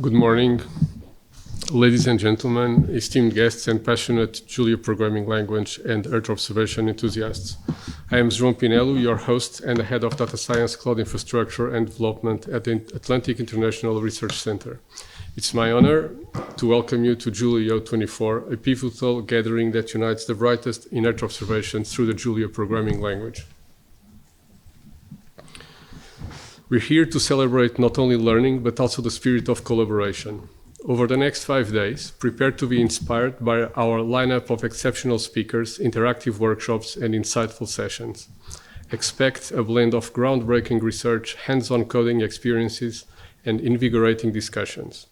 Good morning, ladies and gentlemen, esteemed guests and passionate Julia programming language and Earth observation enthusiasts. I am João Pinelo, your host and the head of Data Science, Cloud Infrastructure and Development at the Atlantic International Research Center. It's my honor to welcome you to JuliaEO24, a pivotal gathering that unites the brightest in Earth observation through the Julia programming language. We're here to celebrate not only learning, but also the spirit of collaboration. Over the next 5 days, prepare to be inspired by our lineup of exceptional speakers, interactive workshops, and insightful sessions. Expect a blend of groundbreaking research, hands-on coding experiences, and invigorating discussions,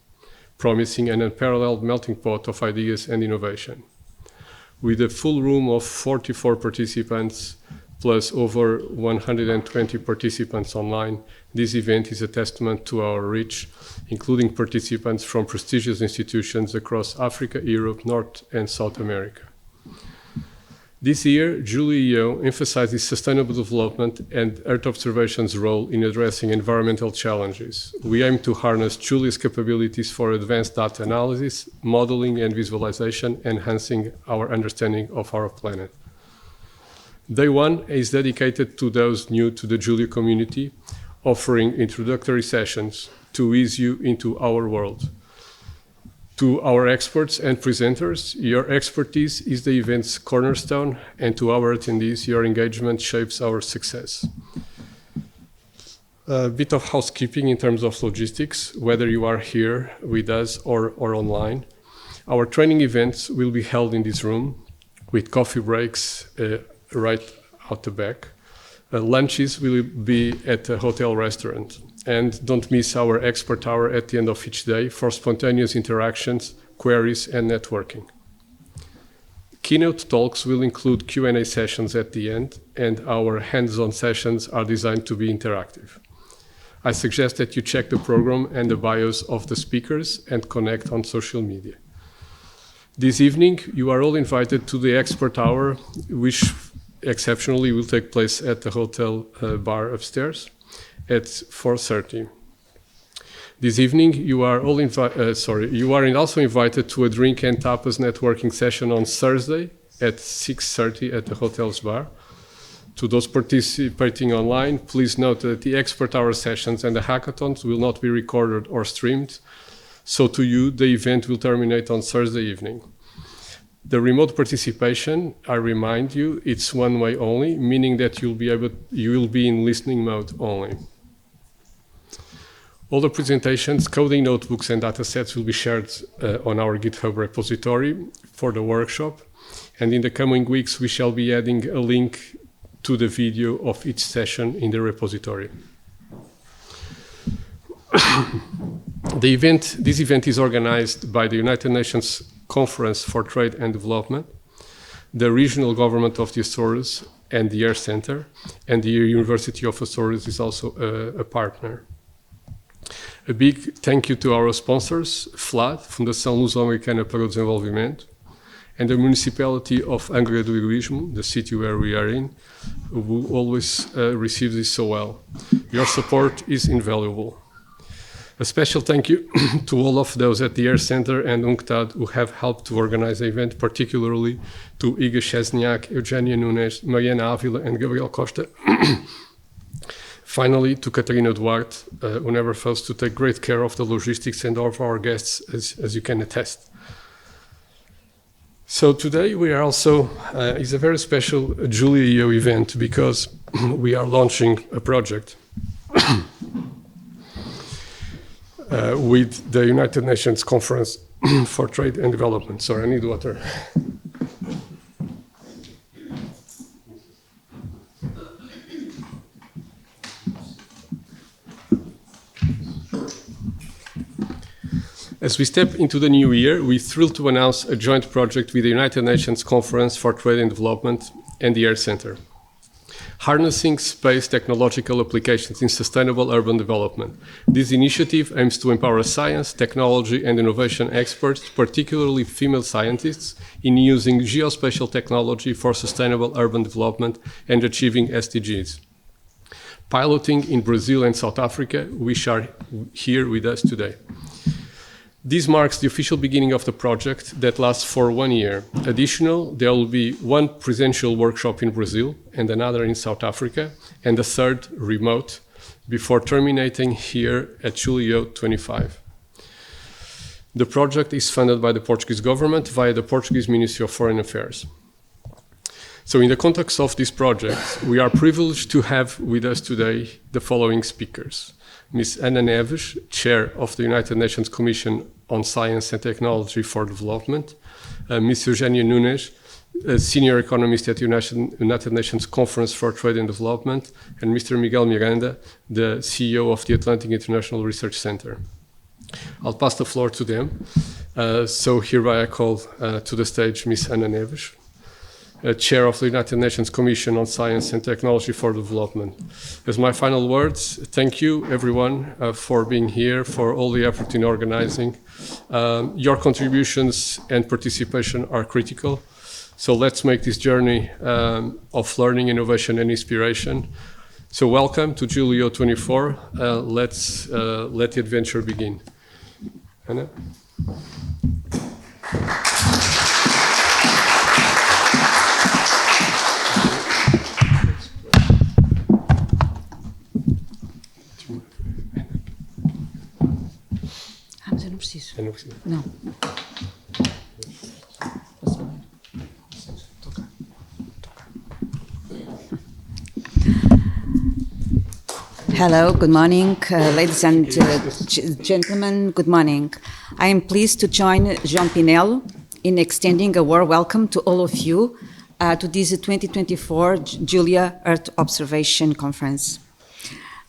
promising an unparalleled melting pot of ideas and innovation. With a full room of 44 participants, plus over 120 participants online, this event is a testament to our reach, including participants from prestigious institutions across Africa, Europe, North and South America. This year, JuliaEO emphasizes sustainable development and Earth observation's role in addressing environmental challenges. We aim to harness Julia's capabilities for advanced data analysis, modeling and visualization, enhancing our understanding of our planet. Day 1 is dedicated to those new to the Julia community, offering introductory sessions to ease you into our world. To our experts and presenters, your expertise is the event's cornerstone, and to our attendees, your engagement shapes our success. A bit of housekeeping in terms of logistics, whether you are here with us or online. Our training events will be held in this room with coffee breaks right out the back. Lunches will be at a hotel restaurant. And don't miss our expert hour at the end of each day for spontaneous interactions, queries, and networking. Keynote talks will include Q&A sessions at the end, and our hands-on sessions are designed to be interactive. I suggest that you check the program and the bios of the speakers and connect on social media. This evening, you are all invited to the expert hour, which exceptionally will take place at the hotel bar upstairs at 4:30. This evening, you are also invited to a drink and tapas networking session on Thursday at 6:30 at the hotel's bar. To those participating online, please note that the expert hour sessions and the hackathons will not be recorded or streamed, so to you, the event will terminate on Thursday evening. The remote participation, I remind you, it's one way only, meaning that you will be in listening mode only. All the presentations, coding notebooks and datasets will be shared on our GitHub repository for the workshop. And in the coming weeks, we shall be adding a link to the video of each session in the repository. This event is organized by the United Nations Conference for Trade and Development, the Regional Government of the Açores and the Air Center, and the University of Açores is also a partner. A big thank you to our sponsors, FLAD, Fundação Luso-Americana para o Desenvolvimento, and the Municipality of Angra do Heroísmo, the city where we are in, who always receives this so well. Your support is invaluable. A special thank you to all of those at the Air Center and UNCTAD who have helped to organize the event, particularly to Iga Chesniak, Eugenia Nunes, Mariana Avila, and Gabriel Costa. Finally, to Catarina Duarte, who never fails to take great care of the logistics and of our guests, as you can attest. So today we are also, is a very special JuliaEO event because we are launching a project with the United Nations Conference for Trade and Development. Sorry, I need water. As we step into the new year, we're thrilled to announce a joint project with the United Nations Conference for Trade and Development and the Air Center. Harnessing space technological applications in sustainable urban development. This initiative aims to empower science, technology, and innovation experts, particularly female scientists, in using geospatial technology for sustainable urban development and achieving SDGs. Piloting in Brazil and South Africa, which are here with us today. This marks the official beginning of the project that lasts for 1 year. Additional, there will be one presential workshop in Brazil and another in South Africa, and a third remote, before terminating here at JuliaEO25. The project is funded by the Portuguese government via the Portuguese Ministry of Foreign Affairs. So in the context of this project, we are privileged to have with us today the following speakers. Ms. Ana Neves, Chair of the United Nations Commission on Science and Technology for Development, Ms. Eugenia Nunes, Senior Economist at the United Nations Conference for Trade and Development, and Mr. Miguel Miranda, the CEO of the Atlantic International Research Center. I'll pass the floor to them. So hereby I call to the stage Ms. Ana Neves, Chair of the United Nations Commission on Science and Technology for Development. As my final words, thank you everyone for being here, for all the effort in organizing. Your contributions and participation are critical. So let's make this journey of learning, innovation and inspiration. So welcome to JuliaEO24. Let's let the adventure begin. Ana? Mas eu não preciso. Eu não preciso. Não. Hello, good morning, ladies and gentlemen, good morning. I am pleased to join João Pinello in extending a warm welcome to all of you to this 2024 Julia Earth Observation Conference.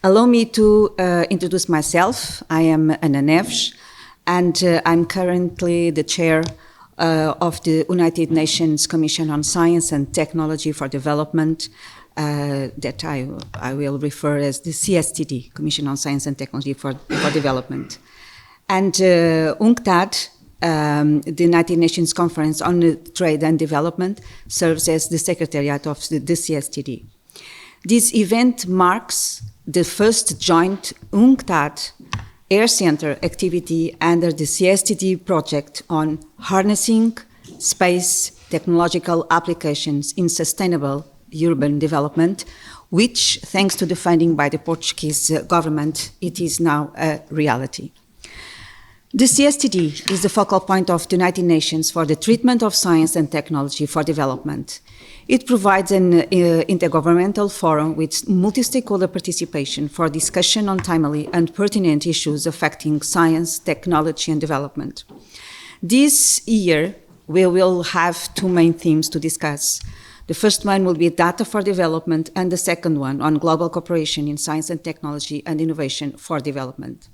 Allow me to introduce myself. I am Ana Neves, and I'm currently the chair of the United Nations Commission on Science and Technology for Development, that I will refer as the CSTD, Commission on Science and Technology for Development. And UNCTAD, the United Nations Conference on Trade and Development, serves as the Secretariat of the CSTD. This event marks the first joint UNCTAD Air Center activity under the CSTD project on harnessing space technological applications in sustainable urban development, which, thanks to the funding by the Portuguese government, it is now a reality. The CSTD is the focal point of the United Nations for the treatment of science and technology for development. It provides an intergovernmental forum with multi-stakeholder participation for discussion on timely and pertinent issues affecting science, technology, and development. This year, we will have two main themes to discuss. The first one will be data for development, and the second one on global cooperation in science and technology and innovation for development.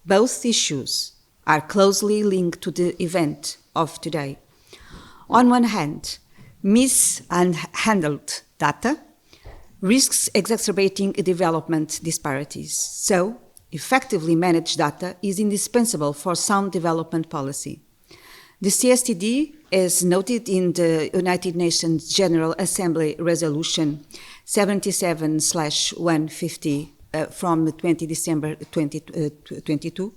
Both issues are closely linked to the event of today. On one hand, mishandled data risks exacerbating development disparities. So, effectively managed data is indispensable for sound development policy. The CSTD, as noted in the United Nations General Assembly Resolution 77/150 from the 20 December 2022,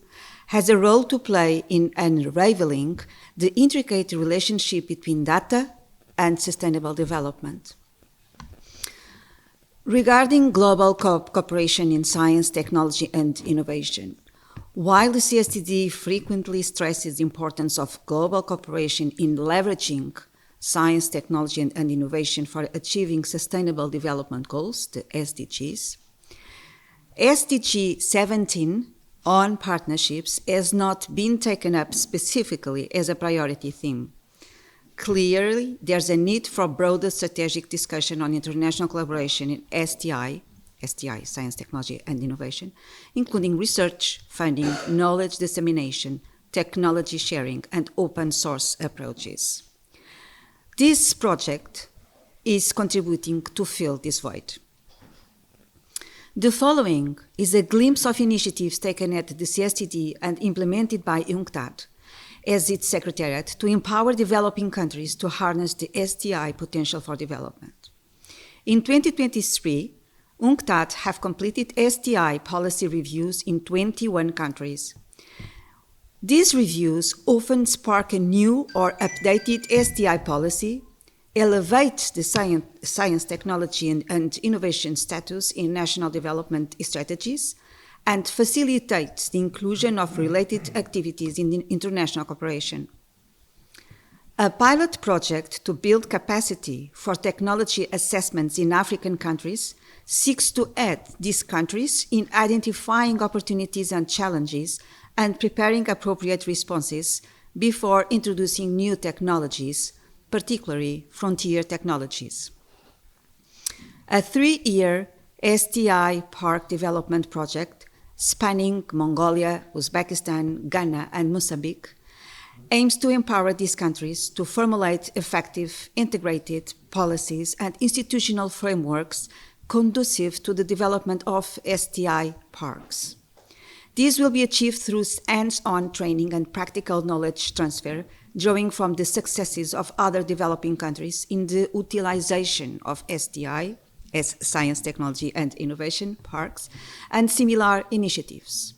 has a role to play in unraveling the intricate relationship between data and sustainable development. Regarding global cooperation in science, technology, and innovation, while the CSTD frequently stresses the importance of global cooperation in leveraging science, technology, and innovation for achieving sustainable development goals, the SDGs, SDG 17 on partnerships has not been taken up specifically as a priority theme. Clearly, there's a need for broader strategic discussion on international collaboration in STI, Science, Technology, and Innovation, including research, funding, knowledge dissemination, technology sharing, and open source approaches. This project is contributing to fill this void. The following is a glimpse of initiatives taken at the CSTD and implemented by UNCTAD as its secretariat to empower developing countries to harness the STI potential for development. In 2023, UNCTAD have completed STI policy reviews in 21 countries. These reviews often spark a new or updated STI policy, elevate the science, technology, and innovation status in national development strategies, and facilitate the inclusion of related activities in international cooperation. A pilot project to build capacity for technology assessments in African countries seeks to aid these countries in identifying opportunities and challenges and preparing appropriate responses before introducing new technologies, particularly frontier technologies. A 3-year STI Park development project spanning Mongolia, Uzbekistan, Ghana, and Mozambique aims to empower these countries to formulate effective, integrated policies and institutional frameworks conducive to the development of STI parks. This will be achieved through hands-on training and practical knowledge transfer, drawing from the successes of other developing countries in the utilization of STI, as Science, Technology and Innovation Parks, and similar initiatives.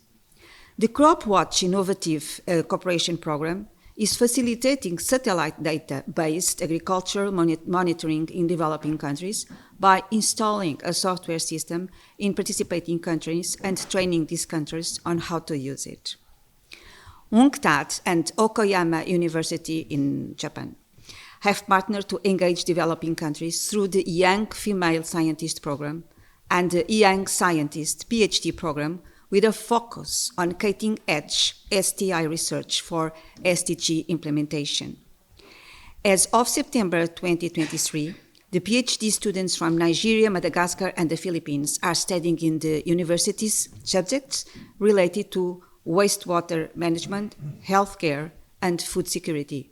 The CropWatch Innovative Cooperation Program is facilitating satellite data-based agricultural monitoring in developing countries by installing a software system in participating countries and training these countries on how to use it. UNCTAD and Okoyama University in Japan have partnered to engage developing countries through the Young Female Scientist Program and the Young Scientist PhD Program, with a focus on cutting-edge STI research for SDG implementation. As of September 2023, the PhD students from Nigeria, Madagascar, and the Philippines are studying in the university's subjects related to wastewater management, healthcare, and food security.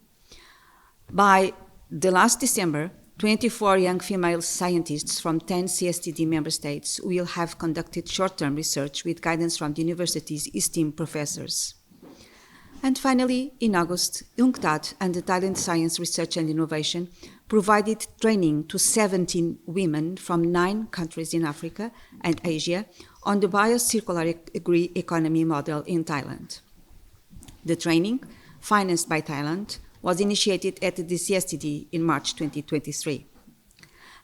By the last December, 24 young female scientists from 10 CSTD member states will have conducted short-term research with guidance from the university's esteemed professors. And finally, in August, UNCTAD and the Thailand Science Research and Innovation provided training to 17 women from 9 countries in Africa and Asia on the biocircular economy model in Thailand. The training, financed by Thailand, was initiated at the CSTD in March 2023.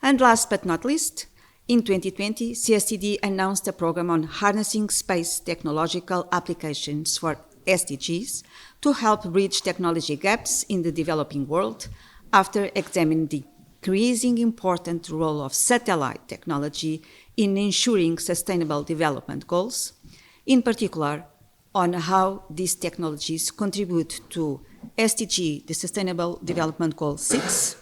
And last but not least, in 2020, CSTD announced a program on harnessing space technological applications for SDGs to help bridge technology gaps in the developing world after examining the increasing important role of satellite technology in ensuring sustainable development goals, in particular on how these technologies contribute to SDG, the Sustainable Development Goal 6,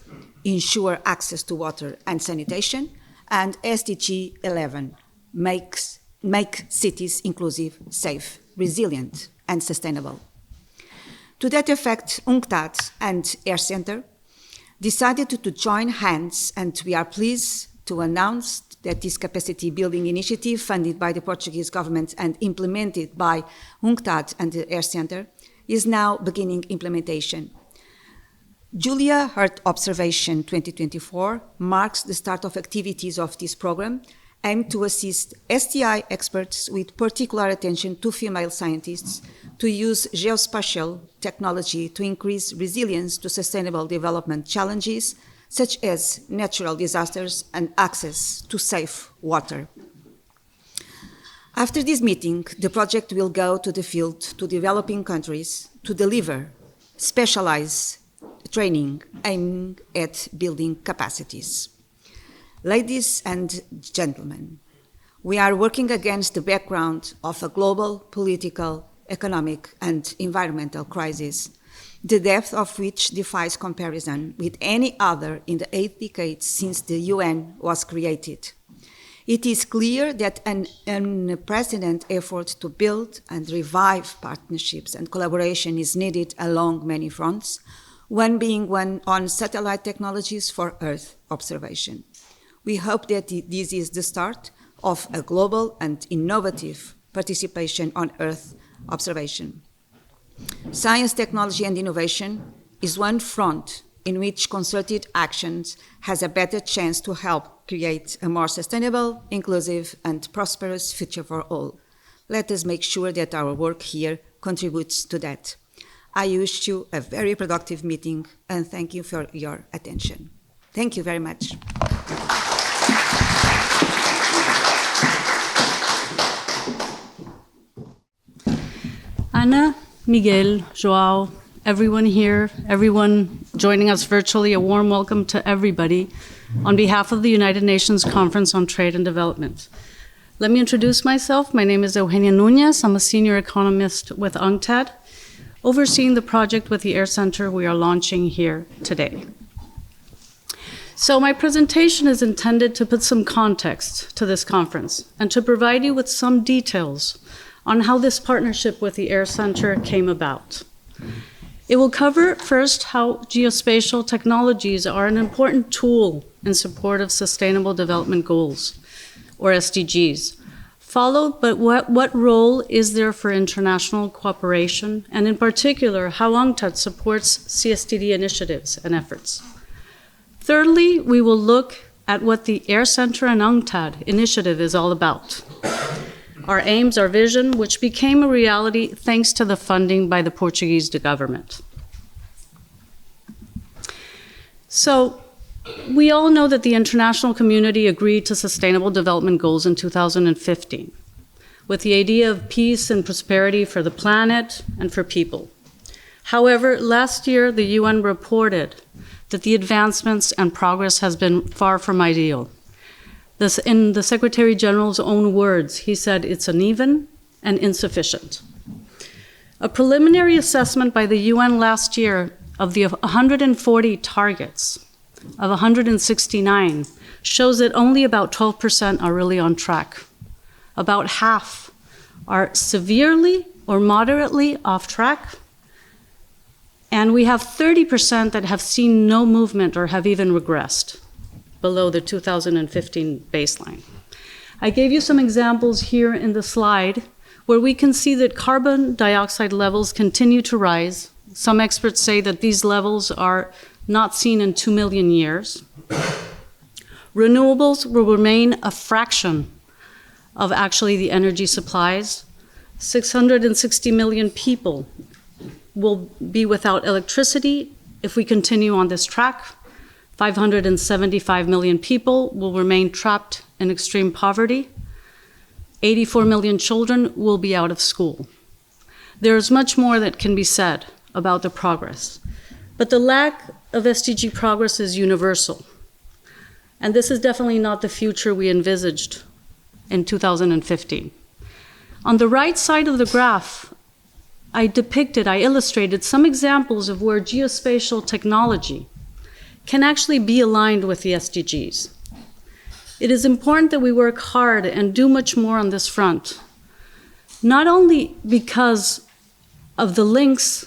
ensure access to water and sanitation, and SDG 11, make cities inclusive, safe, resilient, and sustainable. To that effect, UNCTAD and Air Center decided to join hands, and we are pleased to announce that this capacity building initiative, funded by the Portuguese government and implemented by UNCTAD and the Air Center, is now beginning implementation. Julia Earth Observation 2024 marks the start of activities of this program, aimed to assist STI experts with particular attention to female scientists to use geospatial technology to increase resilience to sustainable development challenges, such as natural disasters and access to safe water. After this meeting, the project will go to the field to developing countries to deliver specialized training aiming at building capacities. Ladies and gentlemen, we are working against the background of a global political, economic, and environmental crisis, the depth of which defies comparison with any other in the 8 decades since the UN was created. It is clear that an unprecedented effort to build and revive partnerships and collaboration is needed along many fronts, one being one on satellite technologies for Earth observation. We hope that this is the start of a global and innovative participation on Earth observation. Science, technology, and innovation is one front in which concerted actions has a better chance to help create a more sustainable, inclusive, and prosperous future for all. Let us make sure that our work here contributes to that. I wish you a very productive meeting, and thank you for your attention. Thank you very much. Ana, Miguel, Joao, everyone here, everyone joining us virtually, a warm welcome to everybody on behalf of the United Nations Conference on Trade and Development. Let me introduce myself. My name is Eugenia Núñez. I'm a senior economist with UNCTAD, overseeing the project with the Air Center we are launching here today. So my presentation is intended to put some context to this conference and to provide you with some details on how this partnership with the Air Center came about. It will cover first how geospatial technologies are an important tool in support of Sustainable Development Goals, or SDGs, followed by what role is there for international cooperation, and in particular, how UNCTAD supports CSTD initiatives and efforts. Thirdly, we will look at what the Air Center and UNCTAD initiative is all about. Our aims, our vision, which became a reality thanks to the funding by the Portuguese government. So, we all know that the international community agreed to Sustainable Development Goals in 2015, with the idea of peace and prosperity for the planet and for people. However, last year, the UN reported that the advancements and progress has been far from ideal. This, in the Secretary General's own words, he said it's uneven and insufficient. A preliminary assessment by the UN last year of the 140 targets of 169 shows that only about 12% are really on track. About half are severely or moderately off track, and we have 30% that have seen no movement or have even regressed below the 2015 baseline. I gave you some examples here in the slide where we can see that carbon dioxide levels continue to rise. Some experts say that these levels are not seen in 2 million years. Renewables will remain a fraction of actually the energy supplies. 660 million people will be without electricity if we continue on this track. 575 million people will remain trapped in extreme poverty. 84 million children will be out of school. There is much more that can be said about the progress, but the lack of SDG progress is universal. And this is definitely not the future we envisaged in 2015. On the right side of the graph, I illustrated some examples of where geospatial technology can actually be aligned with the SDGs. It is important that we work hard and do much more on this front, not only because of the links,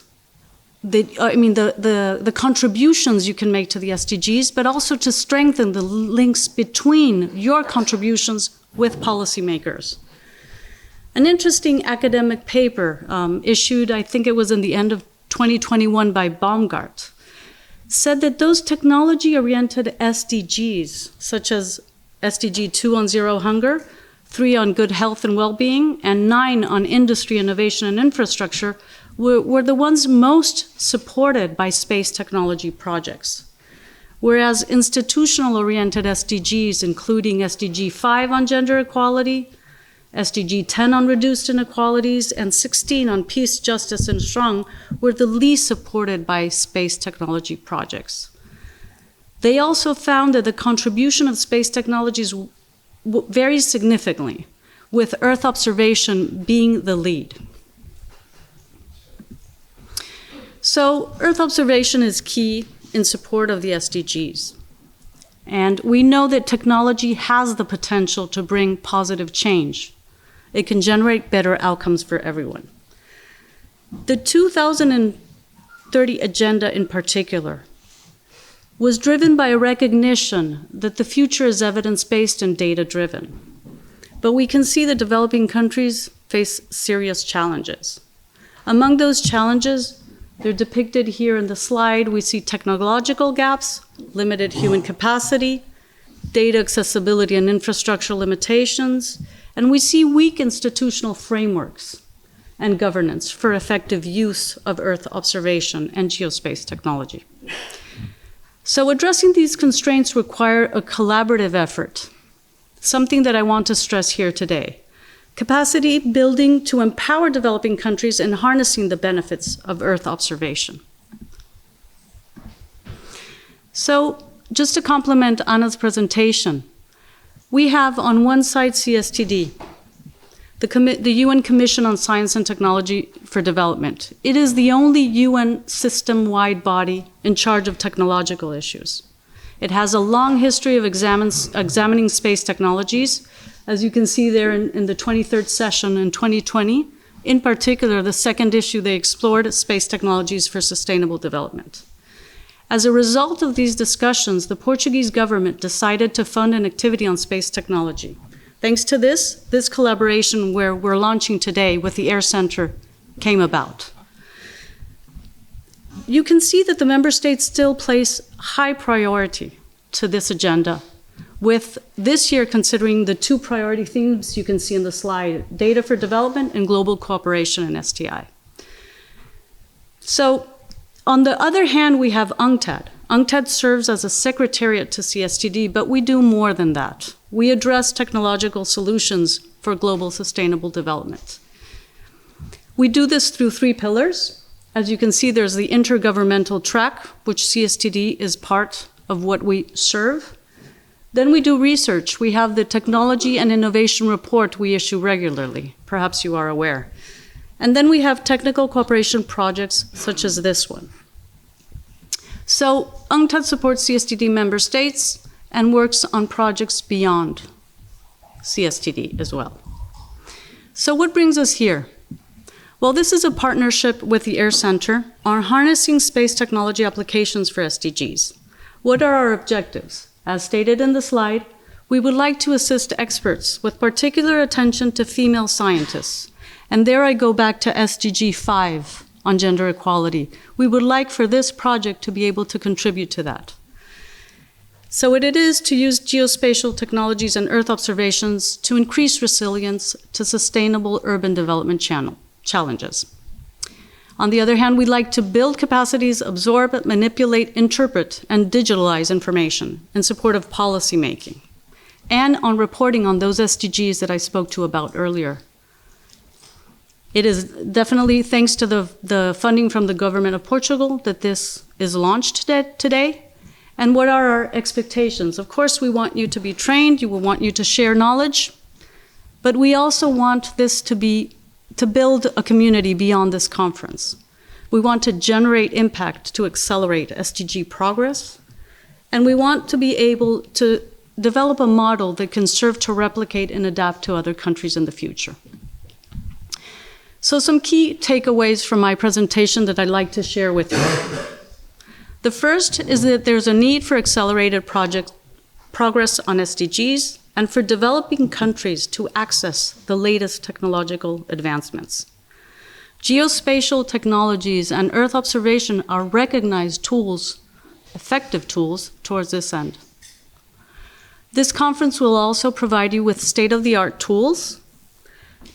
the contributions you can make to the SDGs, but also to strengthen the links between your contributions with policymakers. An interesting academic paper issued, I think it was in the end of 2021 by Baumgart, said that those technology-oriented SDGs, such as SDG 2 on zero hunger, 3 on good health and well-being, and 9 on industry, innovation, and infrastructure, were the ones most supported by space technology projects. Whereas institutional-oriented SDGs, including SDG 5 on gender equality, SDG 10 on reduced inequalities, and 16 on peace, justice, and strong, were the least supported by space technology projects. They also found that the contribution of space technologies varies significantly, with Earth observation being the lead. So Earth observation is key in support of the SDGs. And we know that technology has the potential to bring positive change. It can generate better outcomes for everyone. The 2030 agenda in particular was driven by a recognition that the future is evidence-based and data-driven. But we can see that developing countries face serious challenges. Among those challenges, they're depicted here in the slide. We see technological gaps, limited human capacity, data accessibility and infrastructure limitations, and we see weak institutional frameworks and governance for effective use of Earth observation and geospace technology. So addressing these constraints require a collaborative effort, something that I want to stress here today. Capacity building to empower developing countries in harnessing the benefits of Earth observation. So just to complement Anna's presentation, we have on one side CSTD, the UN Commission on Science and Technology for Development. It is the only UN system-wide body in charge of technological issues. It has a long history of examining space technologies. As you can see there in the 23rd session in 2020, in particular, the second issue, they explored space technologies for sustainable development. As a result of these discussions, the Portuguese government decided to fund an activity on space technology. Thanks to this collaboration where we're launching today with the Air Center came about. You can see that the member states still place high priority to this agenda, with this year considering the two priority themes you can see in the slide, data for development and global cooperation in STI. So, on the other hand, we have UNCTAD. UNCTAD serves as a secretariat to CSTD, but we do more than that. We address technological solutions for global sustainable development. We do this through three pillars. As you can see, there's the intergovernmental track, which CSTD is part of what we serve. Then we do research. We have the technology and innovation report we issue regularly. Perhaps you are aware. And then we have technical cooperation projects such as this one. So UNCTAD supports CSTD member states and works on projects beyond CSTD as well. So what brings us here? Well, this is a partnership with the Air Center on harnessing space technology applications for SDGs. What are our objectives? As stated in the slide, we would like to assist experts with particular attention to female scientists. And there I go back to SDG 5 on gender equality. We would like for this project to be able to contribute to that. So it is to use geospatial technologies and Earth observations to increase resilience to sustainable urban development challenges. On the other hand, we'd like to build capacities, absorb, manipulate, interpret, and digitalize information in support of policy making, and on reporting on those SDGs that I spoke to about earlier. It is definitely thanks to the funding from the government of Portugal that this is launched today. And what are our expectations? Of course, we want you to be trained, we want you to share knowledge, but we also want this to build a community beyond this conference. We want to generate impact to accelerate SDG progress, and we want to be able to develop a model that can serve to replicate and adapt to other countries in the future. So some key takeaways from my presentation that I'd like to share with you. The first is that there's a need for accelerated progress on SDGs and for developing countries to access the latest technological advancements. Geospatial technologies and Earth observation are recognized tools, effective tools, towards this end. This conference will also provide you with state-of-the-art tools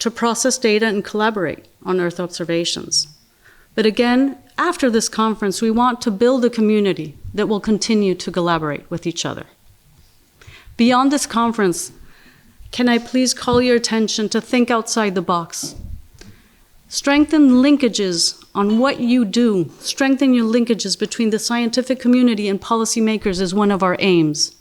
to process data and collaborate on Earth observations. But again, after this conference, we want to build a community that will continue to collaborate with each other. Beyond this conference, can I please call your attention to think outside the box? Strengthen linkages on what you do. Strengthen your linkages between the scientific community and policymakers is one of our aims.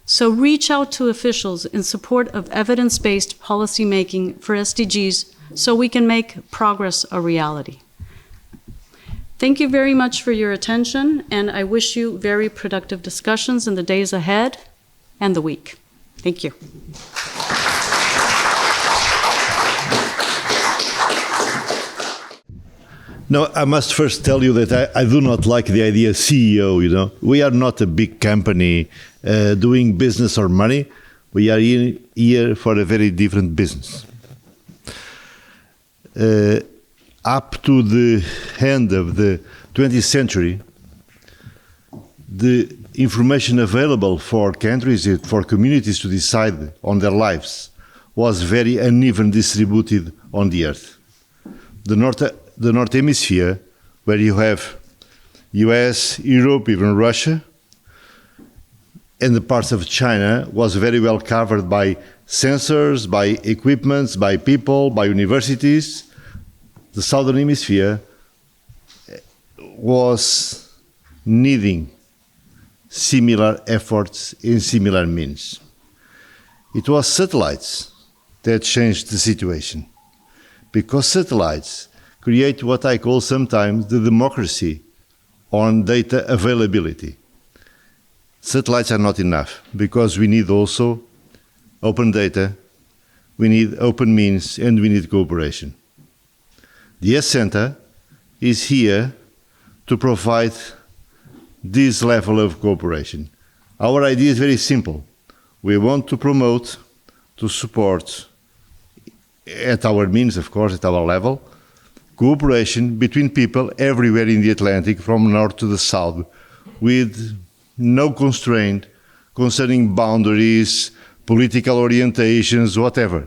So reach out to officials in support of evidence-based policymaking for SDGs so we can make progress a reality. Thank you very much for your attention, and I wish you very productive discussions in the days ahead and the week. Thank you. No, I must first tell you that I do not like the idea CEO, you know. We are not a big company doing business or money. We are here for a very different business. Up to the end of the 20th century, the information available for countries, for communities to decide on their lives was very uneven distributed on the earth. the North Hemisphere, where you have US, Europe, even Russia, and the parts of China was very well covered by sensors, by equipments, by people, by universities. The Southern Hemisphere was needing similar efforts in similar means. It was satellites that changed the situation, because satellites create what I call sometimes the democracy on data availability. Satellites are not enough, because we need also open data, we need open means, and we need cooperation. The S Center is here to provide this level of cooperation. Our idea is very simple. We want to promote, to support, at our means, of course, at our level, cooperation between people everywhere in the Atlantic, from north to the south, with no constraint concerning boundaries, political orientations, whatever.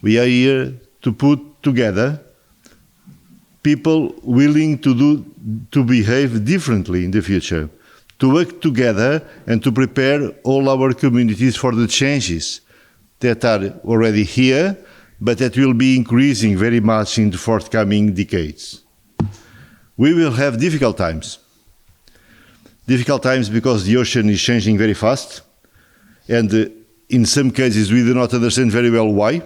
We are here to put together people willing to behave differently in the future, to work together and to prepare all our communities for the changes that are already here, but that will be increasing very much in the forthcoming decades. We will have difficult times. Difficult times because the ocean is changing very fast, and in some cases we do not understand very well why.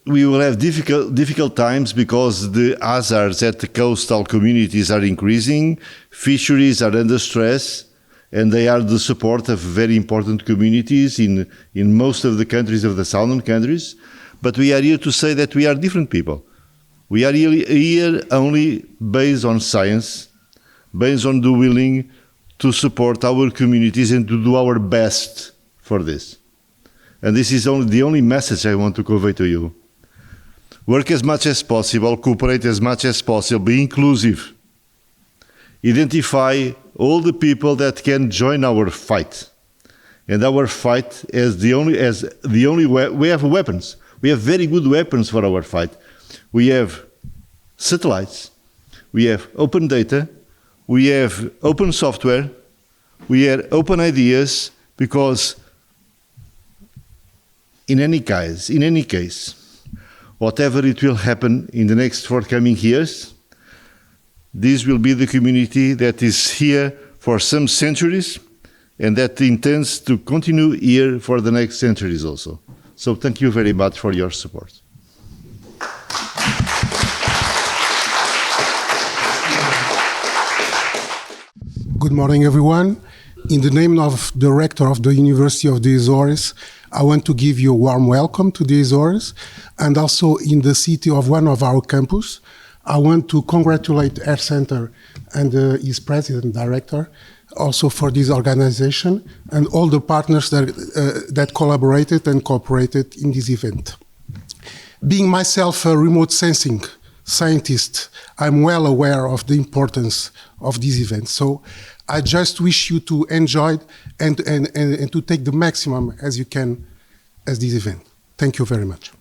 We will have difficult times because the hazards at the coastal communities are increasing, fisheries are under stress, and they are the support of very important communities in most of the countries of the southern countries. But we are here to say that we are different people. We are here only based on science, based on the willing to support our communities and to do our best for this. And this is the only message I want to convey to you. Work as much as possible, cooperate as much as possible, be inclusive. Identify all the people that can join our fight. And our fight is the only way. We have weapons. We have very good weapons for our fight. We have satellites, we have open data, we have open software, we have open ideas, because in any case, whatever it will happen in the next forthcoming years, this will be the community that is here for some centuries and that intends to continue here for the next centuries also. So thank you very much for your support. Good morning, everyone. In the name of the rector of the University of the Azores, I want to give you a warm welcome to the Azores, and also in the city of one of our campus. I want to congratulate Air Center and his president, director, also for this organization, and all the partners that collaborated and cooperated in this event. Being myself a remote sensing scientist, I'm well aware of the importance of this event. So I just wish you to enjoy it and to take the maximum as you can as this event. Thank you very much.